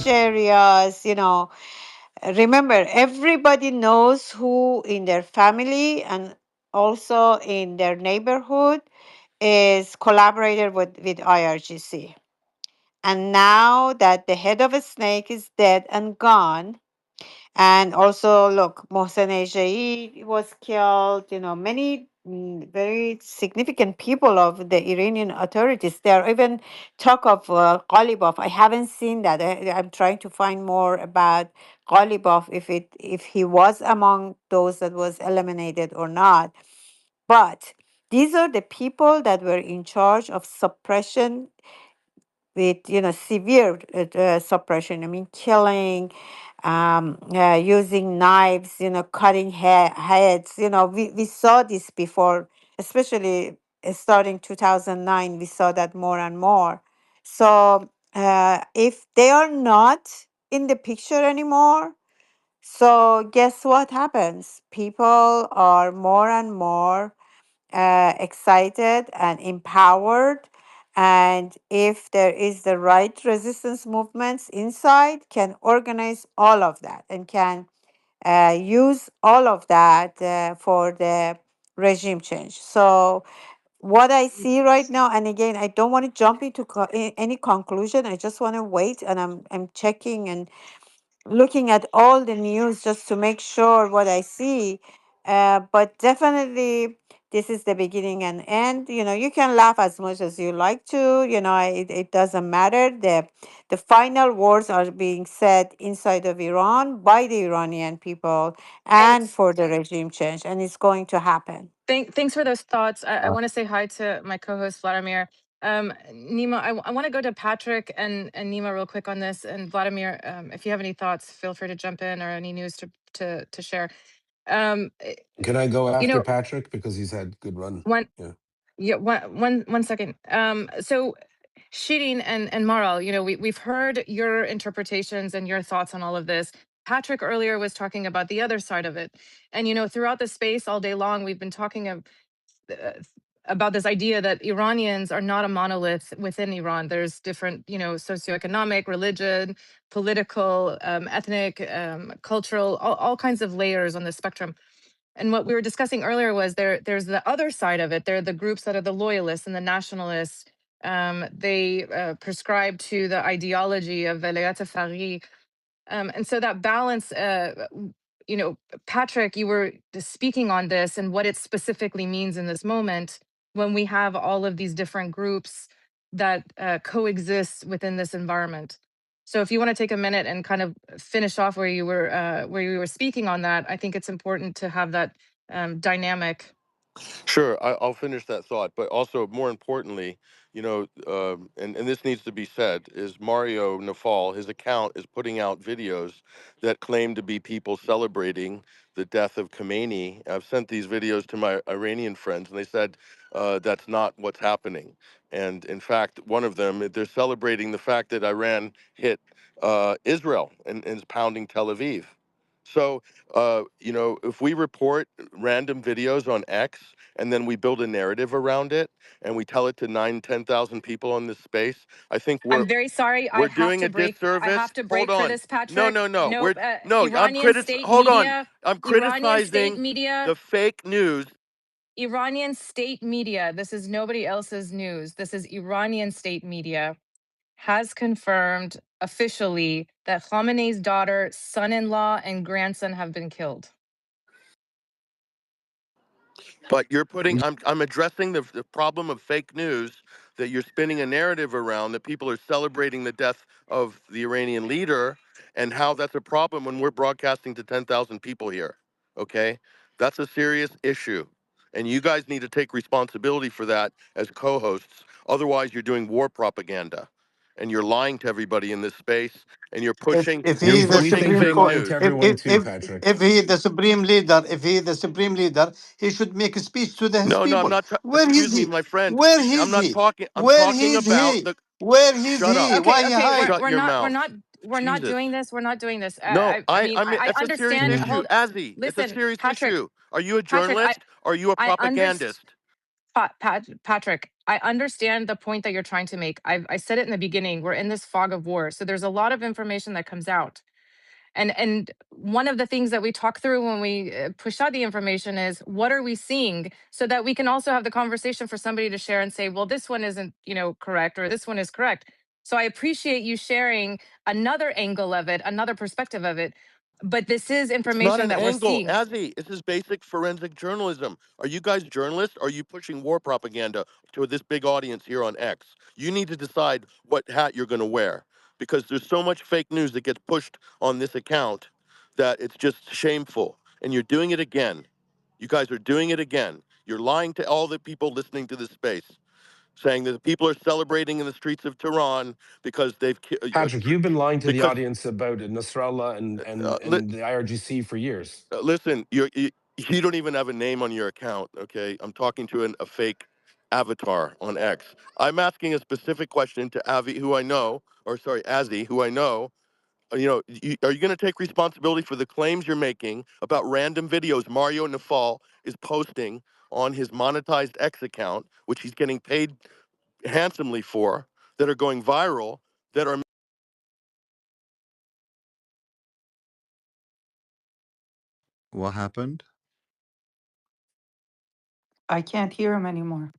barrage areas, remember, everybody knows who in their family and also in their neighborhood is collaborated with IRGC. And now that the head of a snake is dead and gone, and also, look, Mohsen Ejei was killed, many very significant people of the Iranian authorities. There are even talk of Ghalibaf. I haven't seen that. I'm trying to find more about Ghalibaf, if he was among those that was eliminated or not. But these are the people that were in charge of suppression with severe suppression. I mean, killing, using knives, cutting heads. We saw this before, especially starting 2009. We saw that more and more. So if they are not in the picture anymore, so guess what happens? People are more and more excited and empowered, and if there is the right resistance movements inside, can organize all of that and can use all of that for the regime change. So what I see right now, and again, I don't want to jump into any conclusion. I just want to wait, and I'm checking and looking at all the news just to make sure what I see. But definitely, this is the beginning and end. You can laugh as much as you like to. It doesn't matter. The final words are being said inside of Iran by the Iranian people and Thanks. for the regime change, and it's going to happen. Thanks for those thoughts. I Uh, want to say hi to my co-host Vladimir. Nima, I want to go to Patrick and Nima real quick on this. And Vladimir, if you have any thoughts, feel free to jump in or any news to share. Um, eh, can I go you after know, Patrick because he's had good run? one Yeah. yeah one second. So Shirin and Maral, we've heard your interpretations and your thoughts on all of this. Patrick earlier was talking about the other side of it. And, throughout the space all day long, we've been talking uh, about this idea that Iranians are not a monolith within Iran. There's different, socioeconomic, religion, political, ethnic, cultural, all kinds of layers on the spectrum. And what we were discussing earlier was there's the other side of it. There are the groups that are the loyalists and the nationalists. They prescribe to the ideology of Velayat Fari. And so that balance, Patrick, you were speaking on this and what it specifically means in this moment when we have all of these different groups that coexist within this environment. So if you want to take a minute and kind of finish off where you were speaking on that, I think it's important to have that dynamic. Sure, I'll finish that thought, but also more importantly, and this needs to be said, is Mario Nafal, his account is putting out videos that claim to be people celebrating the death of Khamenei. I've sent these videos to my Iranian friends, and they said that's not what's happening. And in fact, one of them, they're celebrating the fact that Iran hit Israel and is pounding Tel Aviv. So, if we report random videos on X and then we build a narrative around it and we tell it to 10,000 people on this space, I think I'm very sorry. we're doing a I disservice. have to Hold break for on. this, No, Patrick. no, no. Nope. Hold on. I'm Iranian state criticizing media the fake news. Iranian state media, this is nobody else's news. This is Iranian state media, has confirmed officially that Khamenei's daughter, son in law, and grandson have been killed. But I'm addressing the problem of fake news, that you're spinning a narrative around that people are celebrating the death of the Iranian leader, and how that's a problem when we're broadcasting to 10,000 people here. Okay? That's a serious issue. And you guys need to take responsibility for that as co-hosts. Otherwise, you're doing war propaganda and you're lying to everybody in this space, and you're pushing If you're he is the We think pushing supreme you're fake court, lying to news. everyone too, Patrick. if he is the supreme leader, if he is the supreme leader, he should make a speech to his No, no, I'm people. not. Where is Excuse me, he? my friend. Where I'm is not he? talking. I'm Where talking is about he? the. Where is Shut up. he? Why he Okay, hide? Shut your mouth. we're not Jesus. doing this. We're not doing this. No, I mean, I It's a serious understand. Mm. issue, Hold, Azzy. It's a listen, serious Patrick. issue. Are you a Patrick, journalist? Or are you a I understand. propagandist? Patrick, I understand the point that you're trying to make. I said it in the beginning. We're in this fog of war, so there's a lot of information that comes out. And one of the things that we talk through when we push out the information is what are we seeing, so that we can also have the conversation for somebody to share and say, well, this one isn't, correct, or this one is correct. So I appreciate you sharing another angle of it, another perspective of it. But this is It's not information an that we're angle, seeing. Azzy. This is basic forensic journalism. Are you guys journalists? Or are you pushing war propaganda to this big audience here on X? You need to decide what hat you're going to wear, because there's so much fake news that gets pushed on this account that it's just shameful. And you're doing it again. You guys are doing it again. You're lying to all the people listening to this space, saying that the people are celebrating in the streets of Tehran because they've Patrick, you've been lying to the because audience about Nasrallah and the IRGC for years. listen, you don't even have a name on your account, okay? I'm talking to a fake avatar on X. I'm asking a specific question to Azzy, who I know. Are you going to take responsibility for the claims you're making about random videos Mario Nafal is posting on his monetized X account, which he's getting paid handsomely for, that are going viral, that are... What happened? I can't hear him anymore.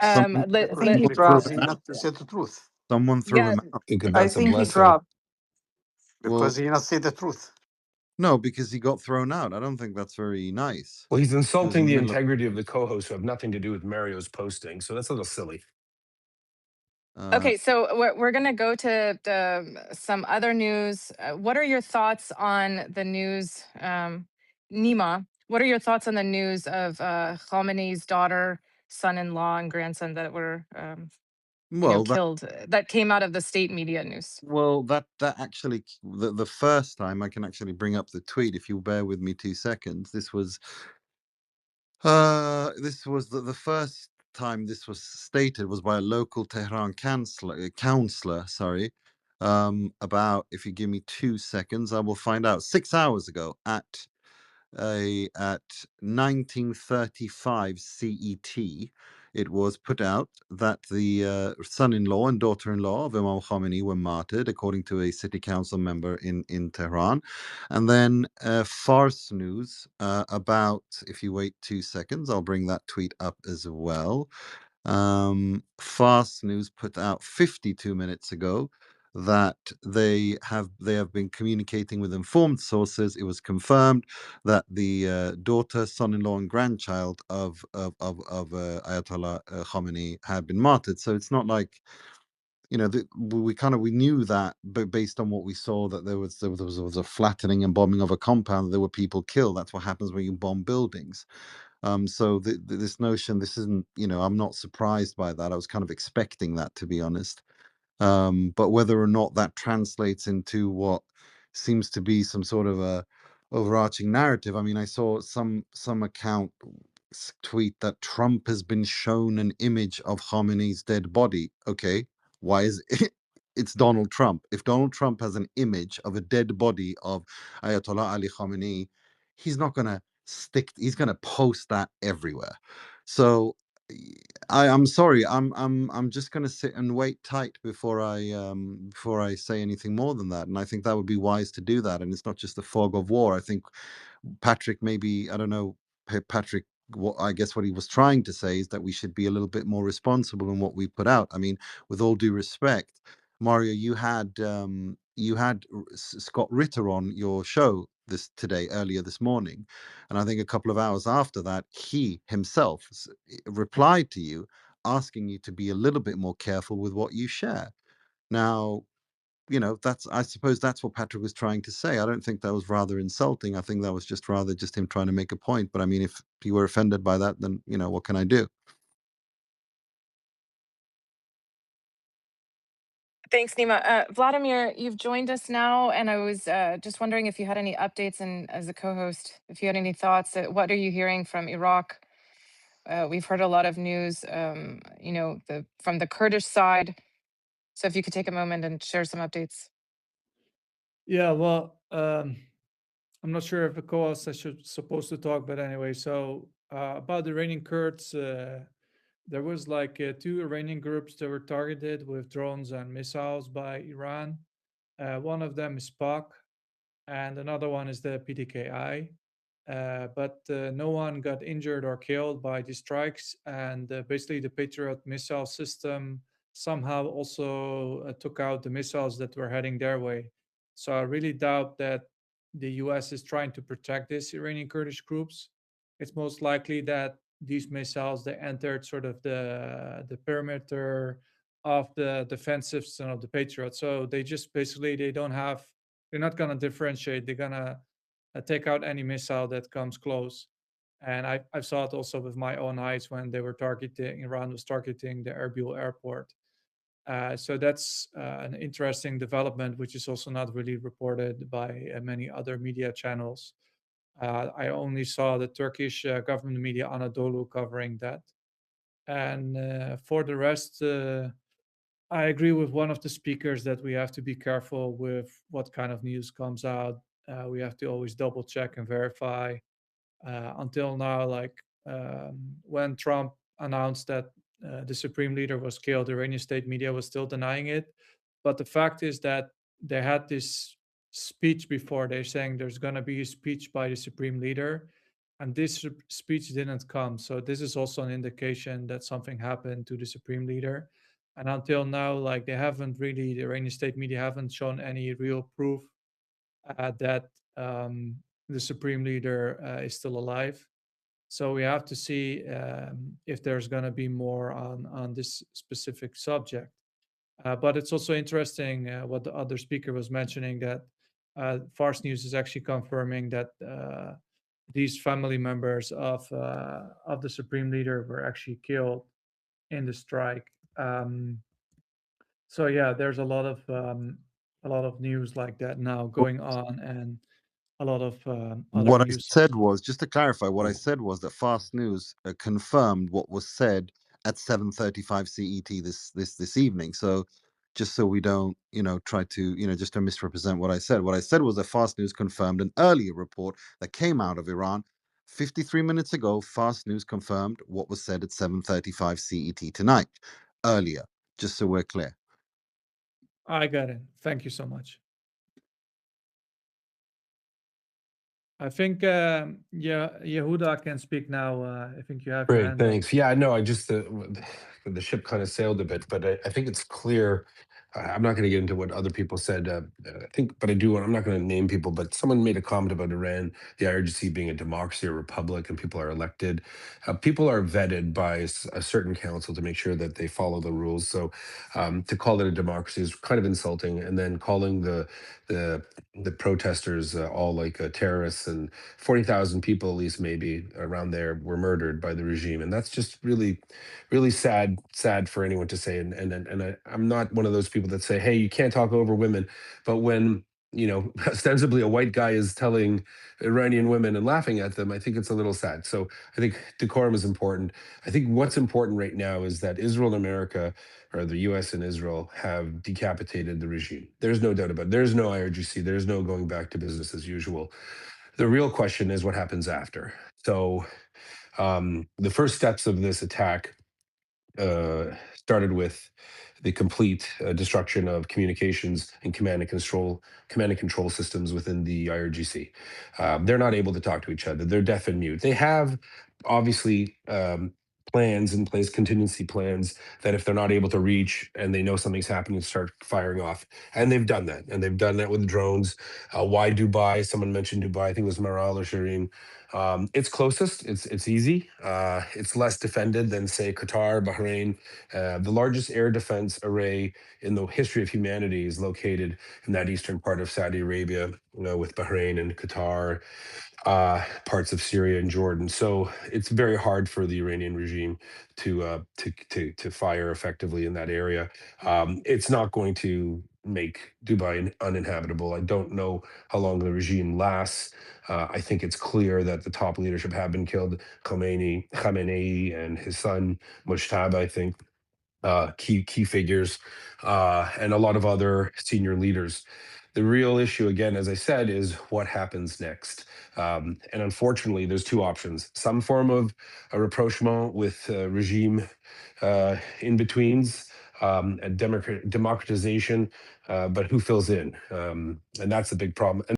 Someone, Let, I think let, he someone threw Because dropped. him he out. not to say the truth. Someone threw yeah, him out. Because I that's a think he blessing. dropped. Because Well, he not say the truth. no, because he got thrown out. I don't think that's very nice. Well, he's He was in insulting the the middle of. integrity of the co-hosts who have nothing to do with Mario's posting. So that's a little silly. Okay, so we're going to go to some other news. What are your thoughts on the news, Nima? What are your thoughts on the news of Khamenei's daughter, son-in-law, and grandson that were, Well, killed? That came out of the state media news. that actually the first time I can actually bring up the tweet if you bear with me 2 seconds. This was the first time this was stated was by a local Tehran counselor, sorry. About, if you give me 2 seconds, I will find out. 6 hours ago at 1935 CET, it was put out that the son-in-law and daughter-in-law of Imam Khamenei were martyred, according to a city council member in Tehran. And then Fars News about, if you wait 2 seconds, I'll bring that tweet up as well. Fast News put out 52 minutes ago that they have been communicating with informed sources. It was confirmed that the daughter, son-in-law, and grandchild of Ayatollah Khamenei had been martyred. So it's not like, we knew that, but based on what we saw, that there was a flattening and bombing of a compound, there were people killed. That's what happens when you bomb buildings. So this notion, this isn't, I'm not surprised by that. I was kind of expecting that, to be honest. But whether or not that translates into what seems to be some sort of a overarching narrative. I mean, I saw some account tweet that Trump has been shown an image of Khamenei's dead body. Okay, why is it? It's Donald Trump. If Donald Trump has an image of a dead body of Ayatollah Ali Khamenei, he's not going to he's going to post that everywhere. So I'm sorry. I'm just going to sit and wait tight before I say anything more than that. And I think that would be wise to do that. And it's not just the fog of war. I think Patrick, maybe, I don't know, Patrick, I guess what he was trying to say is that we should be a little bit more responsible in what we put out. I mean, with all due respect, Mario, you had Scott Ritter on your show earlier this morning, and I think a couple of hours after that, he himself replied to you, asking you to be a little bit more careful with what you share. Now, I suppose that's what Patrick was trying to say. I don't think that was rather insulting. I think that was just rather just him trying to make a point. But I mean, if you were offended by that, then what can I do? Thanks, Nima. Vladimir, you've joined us now, and I was just wondering if you had any updates, and as a co-host, if you had any thoughts. What are you hearing from Iraq? We've heard a lot of news, from the Kurdish side. So if you could take a moment and share some updates. Yeah, well, I'm not sure if the co-host is supposed to talk, but anyway, so About the Iranian Kurds, there was like two Iranian groups that were targeted with drones and missiles by Iran. One of them is PAK, and another one is the PDKI. But no one got injured or killed by these strikes. And basically, the Patriot missile system somehow also took out the missiles that were heading their way. So I really doubt that the US is trying to protect these Iranian Kurdish groups. It's most likely that these missiles they entered sort of the perimeter of the defense system of the Patriot. So they just basically they're not gonna differentiate. They're gonna take out any missile that comes close. And I saw it also with my own eyes when they were Iran was targeting the Erbil airport. So that's an interesting development, which is also not really reported by many other media channels. I only saw the Turkish government media Anadolu covering that. And for the rest, I agree with one of the speakers that we have to be careful with what kind of news comes out. We have to always double check and verify. Until now, like when Trump announced that the supreme leader was killed, the Iranian state media was still denying it. But the fact is that they had this speech before. They're saying there's going to be a speech by the supreme leader, and this speech didn't come. So this is also an indication that something happened to the supreme leader. And until now, like the Iranian state media haven't shown any real proof that the supreme leader is still alive. So we have to see if there's going to be more on this specific subject. But it's also interesting what the other speaker was mentioning, that Fars News is actually confirming that these family members of the supreme leader were actually killed in the strike. So yeah, there's a lot of news like that now going on, and a lot of other What I news. said was, just to clarify, what I said was that Fast News confirmed what was said at 7:35 CET this evening. So just so we don't, try to, just to misrepresent what I said. What I said was that Fast News confirmed an earlier report that came out of Iran 53 minutes ago. Fast News confirmed what was said at 7:35 CET tonight, earlier, just so we're clear. I got it. Thank you so much. I think, Yehuda can speak now. I think you have your Great, hand up. thanks. Yeah, no, I just the ship kind of sailed a bit, but I think it's clear. I'm not going to get into what other people said. I think, but I do. I'm not going to name people, but someone made a comment about Iran, the IRGC being a democracy or republic, and people are elected. People are vetted by a certain council to make sure that they follow the rules. So to call it a democracy is kind of insulting, and then calling the protesters all like terrorists, and 40,000 people at least maybe around there were murdered by the regime, and that's just really sad for anyone to say. And I'm not one of those people that say, hey, you can't talk over women, but when ostensibly a white guy is telling Iranian women and laughing at them, I think it's a little sad. So I think decorum is important. I think what's important right now is that Israel and America, or the US and Israel, have decapitated the regime. There's no doubt about it. There's no IRGC. There's no going back to business as usual. The real question is what happens after. So the first steps of this attack started with the complete destruction of communications and command and control systems within the IRGC. They're not able to talk to each other. They're deaf and mute. They have obviously plans in place, contingency plans, that if they're not able to reach and they know something's happening, start firing off. And they've done that. And they've done that with drones. Why Dubai? Someone mentioned Dubai. I think it was Maral or Shireen. It's closest. It's easy. It's less defended than, say, Qatar, Bahrain. The largest air defense array in the history of humanity is located in that eastern part of Saudi Arabia, with Bahrain and Qatar, parts of Syria and Jordan. So it's very hard for the Iranian regime to fire effectively in that area. It's not going to make Dubai uninhabitable. I don't know how long the regime lasts. I think it's clear that the top leadership have been killed. Khamenei and his son Mujtaba, I think, key figures, and a lot of other senior leaders. The real issue, again, as I said, is what happens next. And unfortunately, there's two options: some form of a rapprochement with regime in betweens, and democratization, but who fills in? And that's a big problem. And